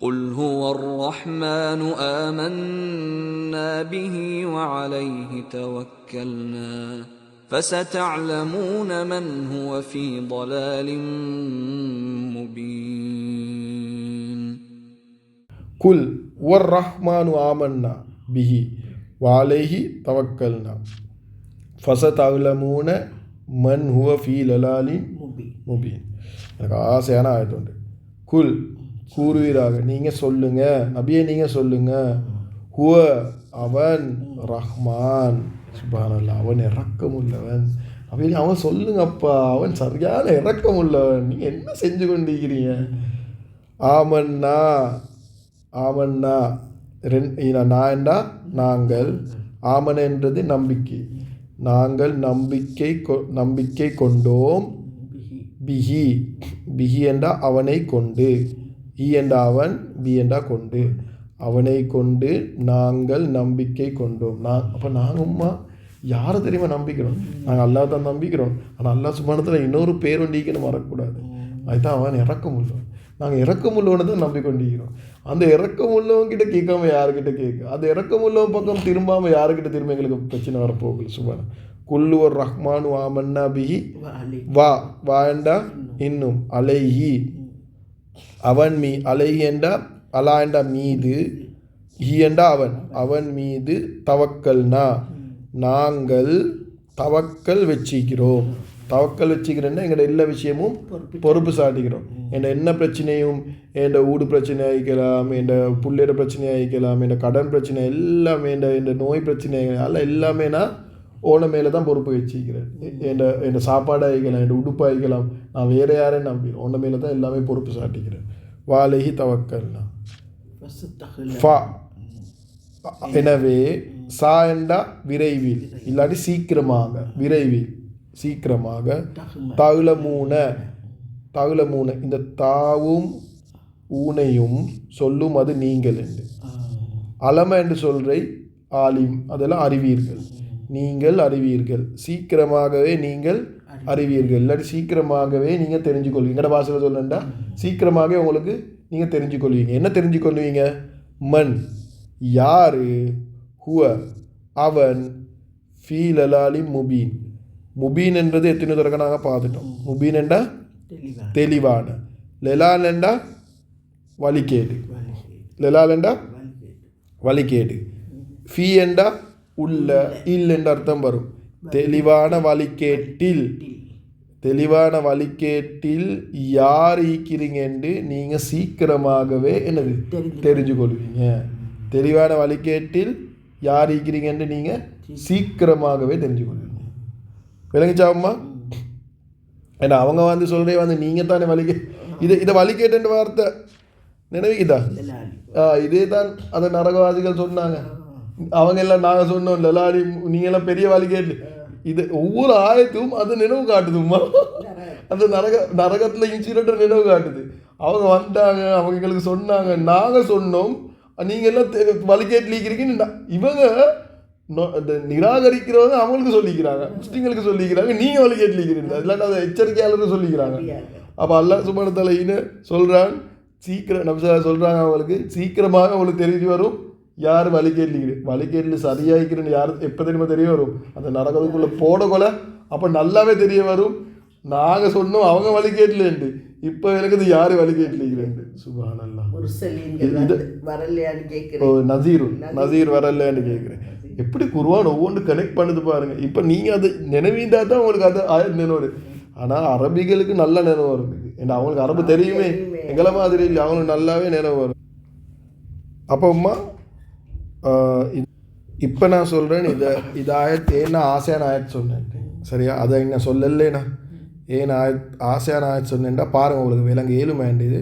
قل هو الرحمن آمنا به وعليه توكلنا فستعلمون من هو في ضلال مبين. قل والرحمن آمنا به وعليه توكلنا فستعلمون من هو في ضلال مبين. எனக்கு ஆசையான ஆயத்து உண்டு. குல் கூறுவீராக, நீங்கள் சொல்லுங்க நபியே, நீங்கள் சொல்லுங்க. ஹுவ அவன், ரஹ்மான் சுப்ஹானல்லாஹ் அவன் இரக்கமுள்ளவன். அப்படின்னு அவன் சொல்லுங்கப்பா, அவன் சரியான இரக்கமுள்ளவன். நீங்கள் என்ன செஞ்சு கொண்டிருக்கிறீங்க? ஆமன்னா ஆமன்னா நான்டா நாங்கள், ஆமன் என்றது நம்பிக்கை, நாங்கள் நம்பிக்கை கொண்டோம். பிஹி பிஹி என்றா அவனை கொண்டு, ஈ என்றா அவன், பி என்றா கொண்டு, அவனை கொண்டு நாங்கள் நம்பிக்கை கொண்டோம். அப்போ நாங்கம்மா யாரை தெரியுமா நம்பிக்கிறோம்? நாங்கள் அல்லாஹ் தான் நம்பிக்கிறோம். ஆனால் அல்லாஹ் சுப்ஹானஹு இன்னொரு பேர் ஒண்டிக்கணும் மறக்கக்கூடாது. அதுதான் அவன் இறக்கமுள்ளவன். நாங்கள் இறக்கமுள்ளவனை தான் நம்பிக்கொண்டிருக்கிறோம். அந்த இறக்கமுள்ளவங்கிட்ட கேட்காம யாருக்கிட்ட கேட்க, அந்த இறக்கமுள்ளவன் பக்கம் திரும்பாமல் யாருக்கிட்ட திரும்ப எங்களுக்கு பிரச்சனை வரப்போகுது. சுபான குல்லு ஒரு ரஹ்மானு ஆமன்னா பிஹி வாண்டா இன்னும் அலைஹி அவன் அலைஹி என்றா அலா என்றா மீது, ஹி என்றா அவன் மீது தவக்கல்னா நாங்கள் தவக்கல் வச்சிக்கிறோம். தவக்கல் வச்சுக்கிறேன்னா எங்களோட எல்லா விஷயமும் பொறுப்பு சாட்டிக்கிறோம். என்ன பிரச்சனையும், என் வீடு பிரச்சனை ஆகிக்கலாம், என் பிள்ளையோட பிரச்சனை ஆகிக்கலாம், என் கடன் பிரச்சனை எல்லாமே, என் நோய் பிரச்சனை எல்லாமே நான் ஓன மேலே தான் பொறுப்பு வச்சுக்கிறேன். என் சாப்பாடு ஆகிக்கலாம், என் உடுப்பு ஆகிக்கலாம், நான் வேறு யாரையும் நம்பிடுறேன். ஓன மேலே தான் எல்லாமே பொறுப்பு சாட்டிக்கிறேன். வாலைஹி தவக்கல்னா ஃபா. எனவே சா என்றா விரைவில், இல்லாட்டி சீக்கிரமாக, விரைவில் சீக்கிரமாக. தகுலமூன இந்த தாவும் ஊனையும் சொல்லும் அது நீங்கள் என்று. அலம என்று சொல்றை ஆலிம், அதெல்லாம் அறிவீர்கள், நீங்கள் அறிவீர்கள். சீக்கிரமாகவே நீங்கள் அறிவீர்கள், இல்லாட்டி சீக்கிரமாகவே நீங்கள் தெரிஞ்சு கொள்வீங்க. எங்கட பாஷையில் சொல்லண்டா சீக்கிரமாகவே உங்களுக்கு நீங்கள் தெரிஞ்சு கொள்வீங்க. என்ன தெரிஞ்சு கொள்வீங்க? மண் யாரு, ஹுவ அவன், ஃபீ லலாலி முபீன். முபீன் என்றது எத்தனை தடவை நாங்கள் பார்த்துட்டோம். முபீன் என்றா தெளிவான, லெலால் என்றா வழிகேடு, லெலால் என்றா வழிகேடு, ஃபீ என்றா உள்ள, இல் என்ற அர்த்தம் வரும். தெளிவான வழிகேட்டில், தெளிவான வழிகேட்டில் யார் ஈக்கிறீங்க என்று நீங்கள் சீக்கிரமாகவே என்னது தெரிஞ்சு கொள்வீங்க. தெளிவான வழிகேட்டில் யார் ஈக்கிறீங்க என்று நீங்கள் சீக்கிரமாகவே தெரிஞ்சு கொள்வீங்க. விளங்கிச்சாவும்மா? ஏன்னா அவங்க சொல்கிறே நீங்கள் தானே இதை வழிகேட்டுன்ற வார்த்தை நினைவுக்குதா? இதே தான் அந்த நரகவாதிகள் சொன்னாங்க. அவங்க எல்லாம் நாங்கள் சொன்னோம் லலாலி நீங்கள்லாம் பெரிய வழிகேட்டு. இது ஒவ்வொரு ஆயத்தும் அது நினைவு காட்டுதும்மா. அந்த நரகத்தில் இன்சிடென்ட் நினைவு காட்டுது. அவங்க வந்தாங்க, அவங்க எங்களுக்கு சொன்னாங்க, நாங்கள் சொன்னோம் நீங்கள் எல்லாம் வழிகேட்டில் இருக்கிறீங்கன்னு. இவங்க நிராகரிக்கிறவங்க அவங்களுக்கு சொல்லிக்கிறாங்க, முஸ்லீம்களுக்கு சொல்லிக்கிறாங்க, நீங்கள் வழிகேட்டில் இருக்கிறீங்க. இல்லாட்டி அதை எச்சரிக்கையாளர்கள் சொல்லிக்கிறாங்க. அப்போ அல்லாஹ் சுப்ஹானஹு வ தஆலா சொல்கிறான், சீக்கிரம் நபிஸா சொல்கிறாங்க, அவங்களுக்கு சீக்கிரமாக அவங்களுக்கு தெரிஞ்சு வரும் யார் வழிகேட்டில் சரியாகிக்கிறேன்னு யார் எப்போ தெரியுமா தெரிய வரும்? அந்த நரகத்துக்குள்ளே போடக்கொலை அப்போ நல்லாவே தெரிய வரும். நாங்கள் சொன்னோம் அவங்க வழிகேட்டிலேண்டு, இப்போ எனக்கு இது யார் வழிகேட்டிலேண்டு. சுப்ஹானல்லாஹ். நசீர் வரலையான்னு கேட்குறேன். எப்படி குர்ஆன் ஒவ்வொன்று கனெக்ட் பண்ணுது பாருங்கள். இப்போ நீங்கள் அது நினைவீண்டா தான் உங்களுக்கு அது நினைவு. ஆனால் அரபிகளுக்கு நல்ல நினைவு வரும். ஏன்னா அவங்களுக்கு அரபு தெரியுமே, எங்களை மாதிரி இல்லை, அவங்களுக்கு நல்லாவே நினைவு வரும். அப்போம்மா இப்போ நான் சொல்கிறேன், இது ஆயத்து ஏன்னா ஆசையான ஆயத்து சொன்னேன் சரியா? அதை இங்கே சொல்லலைண்ணா ஏன் ஆசையான ஆயத்து சொன்னேன்டா பாருங்கள், உங்களுக்கு விலங்கு ஏழு வேண்டியது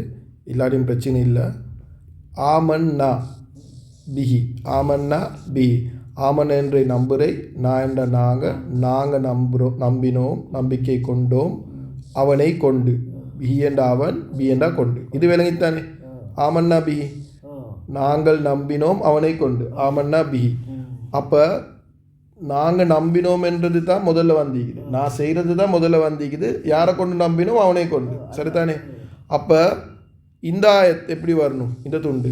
இல்லாட்டியும் பிரச்சனை இல்லை. ஆமன்னா பிஹி, ஆமன்னா பிஹி, ஆமன் என்ற நம்புரை, நான் என்ற நாங்கள் நம்பினோம், நம்பிக்கை கொண்டோம், அவனை கொண்டு, பிஹி என்ற அவன், பி என்றா கொண்டு. இது விளங்கித்தானே? ஆமன்னா பிஹி நாங்கள் நம்பினோம் அவனை கொண்டு, ஆமன்னா பிஹி. அப்போ நாங்கள் நம்பினோம் என்றது தான் முதல்ல வந்திக்குது, நான் செய்கிறது தான் முதல்ல வந்திக்குது. யாரை கொண்டு நம்பினோம்? அவனை கொண்டு, சரிதானே? அப்போ இந்த ஆயத் எப்படி வரணும்? இந்த துண்டு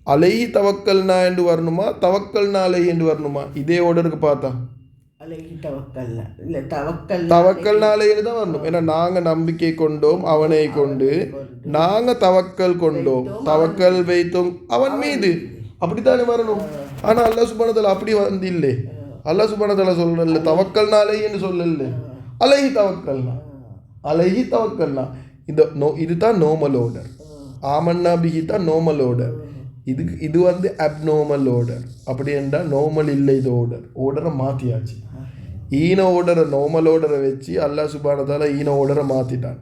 அலைஹி தவக்கல்னா என்று வரணுமா, தவக்கல்னா அலைஹி என்று வரணுமா? இதே ஓர்டருக்கு பார்த்தா தவக்கல்னா அலைஹி தான் வரணும். ஏன்னா நாங்கள் நம்பிக்கை கொண்டோம் அவனை கொண்டு, நாங்கள் தவக்கல் கொண்டோம், தவக்கல் வைத்தோம் அவன் மீது, அப்படித்தானே வரணும். ஆனால் அல்லாஹ் சுப்ஹானஹு வ தஆலா அப்படி வந்து இல்லை. அல்லாஹ் சுப்ஹானஹு வ தஆலா சொல்லல தவக்கல்னா அலைஹி என்று சொல்லல, அலைஹி தவக்கல்னா, அலைஹி தவக்கல்னா. இதுதான் நோமல் ஓர்டர். ஆமன்னா பிஹி தான் நோமல் ஓர்டர். இது வந்து அப்நார்மல் ஓர்டர். அப்படி என்றால் நோமல் இல்லை. இது ஓர்டரை மாற்றியாச்சு. ஈன ஓர்டரை நோமல் ஓர்டரை வச்சு அல்லாஹ் சுப்ஹானஹு வ தஆலா ஈன ஓர்டரை மாற்றிட்டான்.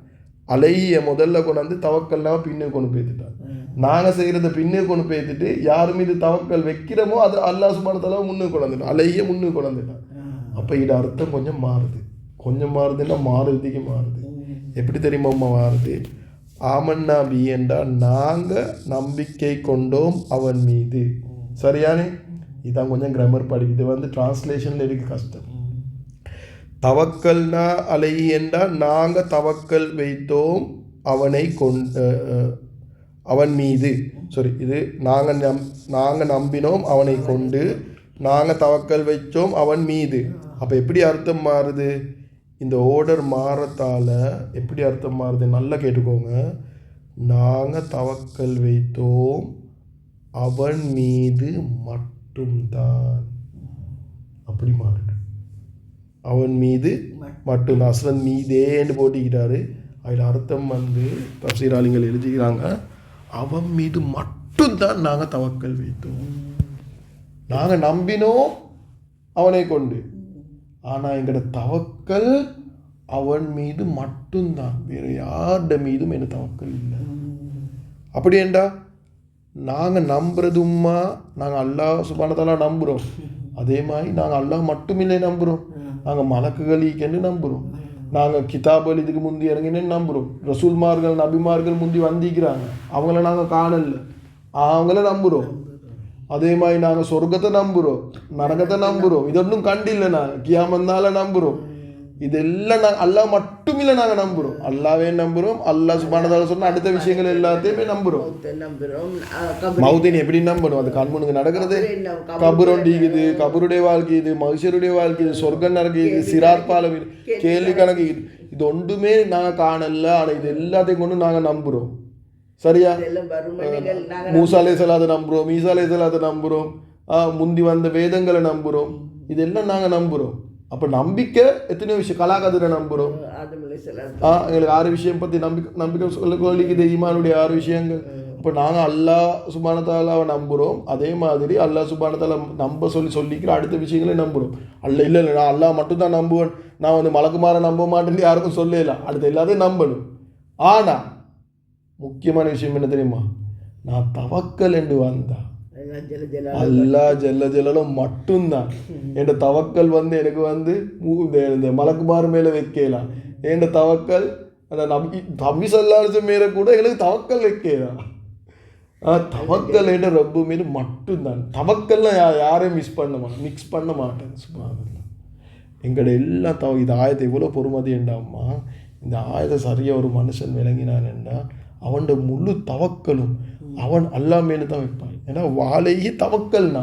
அலைய முதல்ல கொண்டு வந்து தவக்கல்லாம் பின்னுக்கு கொண்டு போய்த்துட்டான். நாங்கள் செய்கிறத பின்னுக்கு கொண்டு போய்த்துட்டு யார் மீது தவக்கல் வைக்கிறோமோ அது அல்லாஹ் சுப்ஹானஹு வ தஆலா முன்னுக்கு கொண்டு வந்துட்டான். அலைய முன்னுக்கு கொண்டு வந்துட்டான். அப்போ இது அர்த்தம் கொஞ்சம் மாறுது. கொஞ்சம் மாறுதுன்னா மாறுறதுக்கு மாறுது. எப்படி தெரியுமா மாறுது? ஆமன்னா பி என்றால் நாங்கள் நம்பிக்கை கொண்டோம் அவன் மீது. சரியானே? இதான் கொஞ்சம் கிராமர் படிக்குது. இது வந்து டிரான்ஸ்லேஷனில் இருக்க கஷ்டம். தவக்கல்னா அலைஹி என்றால் நாங்கள் தவக்கல் வைத்தோம் அவனை அவன் மீது. இது நாங்கள் நம்பினோம் அவனை கொண்டு, நாங்கள் தவக்கல் வைத்தோம் அவன் மீது. அப்போ எப்படி அர்த்தம் மாறுது? இந்த ஓர்டர் மாறத்தால் எப்படி அர்த்தம் மாறுது? நல்லா கேட்டுக்கோங்க. நாங்கள் தவக்கல் வைத்தோம் அவன் மீது மட்டும்தான். அப்படி மாறுது. அவன் மீது மட்டும். அஸ்லன் மீதேன்னு போட்டிக்கிட்டாரு. அதில் அர்த்தம் வந்து தஃசீராளிகள் எழுதிக்கிறாங்க, அவன் மீது மட்டும்தான் நாங்கள் தவக்கல் வைத்தோம். நாங்கள் நம்பினோம் அவனை கொண்டு, ஆனால் எங்களோட தவக்கல் அவன் மீது மட்டும்தான், வேறு யார்ட மீதும் என்ன தவக்கல் இல்லை. அப்படி என்றா நாங்கள் நம்புறதும்மா, நாங்கள் அல்லாஹ் சுப்ஹானஹு வ தஆலா நம்புகிறோம். அதே மாதிரி நாங்கள் அல்லாஹ் மட்டுமில்லை நம்புகிறோம். நாங்கள் மலக்குகள் ஈக்கன்னு நம்புகிறோம். நாங்கள் கிதாபல் இதுக்கு முந்தி இறங்கினேன்னு நம்புகிறோம். ரசூல்மார்கள் நபிமார்கள் முந்தி வந்திக்கிறாங்க, அவங்கள நாங்கள் காணல, அவங்கள நம்புகிறோம். அதே மாதிரி நாங்கள் சொர்க்கத்தை நம்புகிறோம், நரகத்தை நம்புகிறோம். இதொன்னும் கண்டில்லை. நாங்கள் கியாமத்தால நம்புகிறோம். இதெல்லாம் நாங்கள் அல்லாஹ் மட்டுமில்லை நாங்கள் நம்புகிறோம். அல்லாவே நம்புகிறோம். அல்லாஹ் சுப்ஹானஹு வ தஆலா சொன்ன அடுத்த விஷயங்கள் எல்லாத்தையுமே நம்புகிறோம். மௌத்தின் எப்படி நம்பணும்? அது கண்முனுக்கு நடக்கிறது. கபுரொண்டிக்குது, கபருடைய வாழ்க்கை இது, மனுஷருடைய வாழ்க்கை இது, சொர்க்கம் நடக்குது, சிராத் பாலம் இது, கேள்வி கணக்கு இது. இது ஒன்றுமே நாங்கள் காணல. ஆனால் இது எல்லாத்தையும் கொண்டு நாங்கள் நம்புகிறோம். சரியா? மூசா அலைஹிஸ்ஸலாத்தை நம்புகிறோம், ஈசா அலைஹிஸ்ஸலாத்தை நம்புகிறோம், முந்தி வந்த வேதங்களை நம்புகிறோம். இதெல்லாம் நாங்கள் நம்புகிறோம். அப்போ நம்பிக்கை எத்தனையோ விஷயம். கலாகதிரை நம்புகிறோம். எங்களுக்கு 6 விஷயம் பற்றி நம்பிக்கை சொல்லிக்குது, ஈமானுடைய 6 விஷயங்கள். இப்போ நாங்கள் அல்லாஹ் சுப்ஹானஹு வ தஆலாவை நம்புகிறோம். அதே மாதிரி அல்லாஹ் சுப்ஹானஹு வ தஆலா நம்ப சொல்லிக்கிற அடுத்த விஷயங்களே நம்புகிறோம். இல்லை நான் அல்லாஹ் மட்டும்தான் நம்புவேன், நான் வந்து மலக்குமாரை நம்ப மாட்டேன்னு யாருக்கும் சொல்லலாம். அடுத்த எல்லாத்தையும் நம்பணும். ஆனால் முக்கியமான விஷயம் என்ன தெரியுமா? நான் தவக்கல் என்று வந்தா அல்லாஹ் ஜல்ல ஜலாலும் மட்டும்தான். என் தவக்கல் வந்து எனக்கு வந்து இந்த மலக்குமார் மேலே வைக்கலாம். என் தவக்கல் அந்த நபி ஸல்லல்லாஹு அலைஹி வஸல்லம் மேலே கூட எனக்கு தவக்கல் வைக்கலாம். தவக்கல் என்ற ரப்பு மீது மட்டும்தான். தவக்கல்லாம் யாரையும் மிக்ஸ் பண்ண மாட்டேன். சுப்ஹானல்லாஹ். எங்களோட எல்லா இது ஆயத்தை இவ்வளோ பொறுமதி என்றாம்மா. இந்த ஆயத்தை சரியாக ஒரு மனுஷன் விளங்கினான் என்றால் அவனோட முழு தவக்கலும் அவன் அல்லாஹ் மேலே தான் வைப்பான். ஏன்னா வாழையே தவக்கல்னா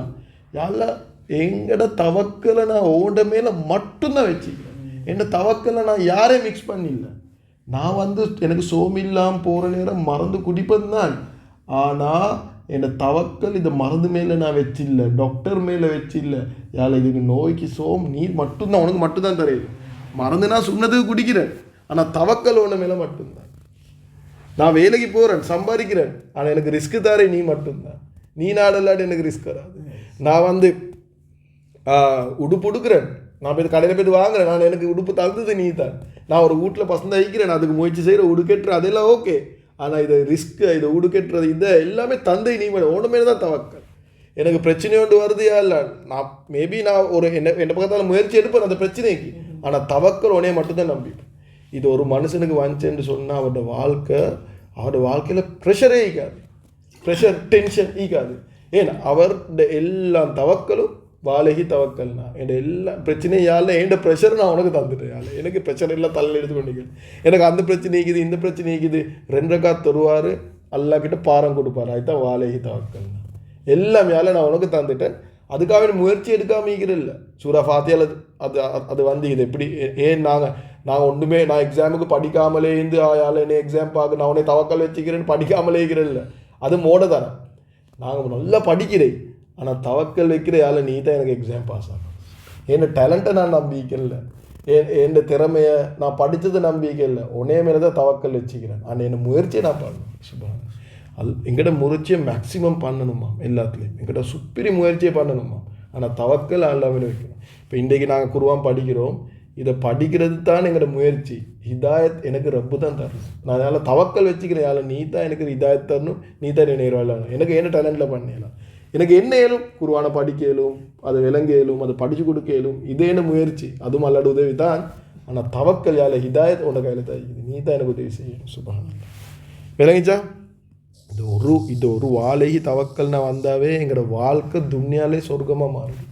யாரெல்லாம் எங்கட தவக்கலை நான் ஓட மேலே மட்டும்தான் வச்சுக்கிறேன். என்ன தவக்கலை நான் யாரையும் மிக்ஸ் பண்ணிடல. நான் வந்து எனக்கு சோமில்லாமல் போகிற நேரம் மருந்து குடிப்பது தான். ஆனால் என்னை தவக்கல் இந்த மருந்து மேலே நான் வச்சில்லை, டாக்டர் மேலே வச்சில்லை. யாழ் இதுக்கு நோய்க்கு சோம் நீர் மட்டும்தான், உனக்கு மட்டும்தான் தெரியுது. மருந்து நான் சொன்னதுக்கு குடிக்கிறேன், ஆனால் தவக்கல் ஒன்று மேலே மட்டும்தான். நான் வேலைக்கு போகிறேன், சம்பாதிக்கிறேன், ஆனால் எனக்கு ரிஸ்க்கு தாரே நீ மட்டும்தான். நீ நாடல்லாட்டி எனக்கு ரிஸ்க் வராது. நான் வந்து உடுப்பு உடுக்கிறேன், நான் போய் கடையில் போய்ட்டு வாங்குறேன், நான் எனக்கு உடுப்பு தந்தது நீ தான். நான் ஒரு வீட்டில் பசங்க வைக்கிறேன், அதுக்கு முயற்சி செய்கிற உடுக்கட்டுற அதெல்லாம் ஓகே. ஆனால் இதை ரிஸ்க்கு, இதை உடுக்கட்டுறது, இதை எல்லாமே தந்தை நீ மேலே உன மேலே தான் தவக்கல். எனக்கு பிரச்சனை ஒன்று வருதுயா இல்லை, நான் மேபி நான் ஒரு என்ன பக்கத்தால் முயற்சி எடுப்பேன் அந்த பிரச்சனைக்கு. ஆனால் தவக்கல் உனைய மட்டும்தான் நம்பிப்பேன். இது ஒரு மனுஷனுக்கு வந்துச்சுன்னு சொன்னால் அவரோட வாழ்க்கையில் ப்ரெஷரே ஈக்காது, ப்ரெஷர் டென்ஷன் ஈக்காது. ஏன்னா அவரோட எல்லா தவக்கலும் வாழகி தவக்கல்னா என் எல்லா பிரச்சனையும் யாரில் என் ப்ரெஷர் நான் உனக்கு தந்துட்டேன் யாழ் எனக்கு பிரச்சனை எல்லாம் தலையில் எடுத்து கொண்டிருக்கேன் எனக்கு அந்த பிரச்சனை இருக்குது இந்த பிரச்சனை இருக்குது 2 ரக்காத் தொழுவார் அல்லாஹ் கிட்ட பாரம் கொடுப்பார் அதுதான் வாழகி தவக்கல்னா எல்லாம் யாழ் நான் உனக்கு தந்துட்டேன் அதுக்காக முயற்சி எடுக்காமல் இருக்கிறதில்ல சூரா ஃபாத்தியால் அது வந்து இது எப்படி ஏன் நாங்கள் ஒன்றுமே நான் எக்ஸாமுக்கு படிக்காமலே இருந்து யாழ் என்ன எக்ஸாம் பார்க்க நான் உடனே தவக்கல் வச்சுக்கிறேன்னு படிக்காமலே இருக்கிறதில்ல அது மோட தானே நாங்கள் நல்லா படிக்கிறேன் ஆனால் தவக்கல் வைக்கிற யாழ் நீ தான் எனக்கு எக்ஸாம் பாஸ் ஆகும் என் டேலண்ட்டை நான் நம்பிக்கல என் திறமையை நான் படித்ததை நம்பிக்கல உன்னே மேலே தான் தவக்கல் வச்சுக்கிறேன் ஆனால் என் முயற்சியை நான் பண்ணணும் சுபான் எங்கிட்ட முயற்சியை மேக்ஸிமம் பண்ணணுமா எல்லாத்துலேயும் எங்கிட்ட சுப்பிரி முயற்சியை பண்ணணுமா ஆனால் தவக்கல் எல்லாமே வைக்கணும் இப்போ இன்றைக்கு நாங்கள் குர்ஆன் படிக்கிறோம் இதை படிக்கிறது தான் எங்களோட முயற்சி ஹிதாயத் எனக்கு ரப்பு தான் தரணும் நான் அதனால் தவக்கல் வச்சுக்கிறேன் யாழ் நீ தான் எனக்கு ஹிதாயத் தரணும் நீ தான் என்ன நேரம் எனக்கு என்ன டேலண்ட்டில் பண்ணிடலாம் எனக்கு என்ன இயலும் குர்ஆனை படிக்க இயலும் அதை விளங்க இயலும் அதை படித்து கொடுக்க இயலும் இதே என்ன முயற்சி அதுவும் அல்லாஹ்வுடைய உதவி தான் ஆனால் தவக்கல் யாழ் ஹிதாயத் உன்னோட கையில் தான் இருக்குது நீ தான் எனக்கு உதவி செய்யணும் சுப்ஹானல்லாஹ் விளங்கிச்சா இது ஒரு வாழகி தவக்கல்னா வந்தாவே எங்களோட வாழ்க்கை துன்யாலே சொர்க்கமாக மாறுது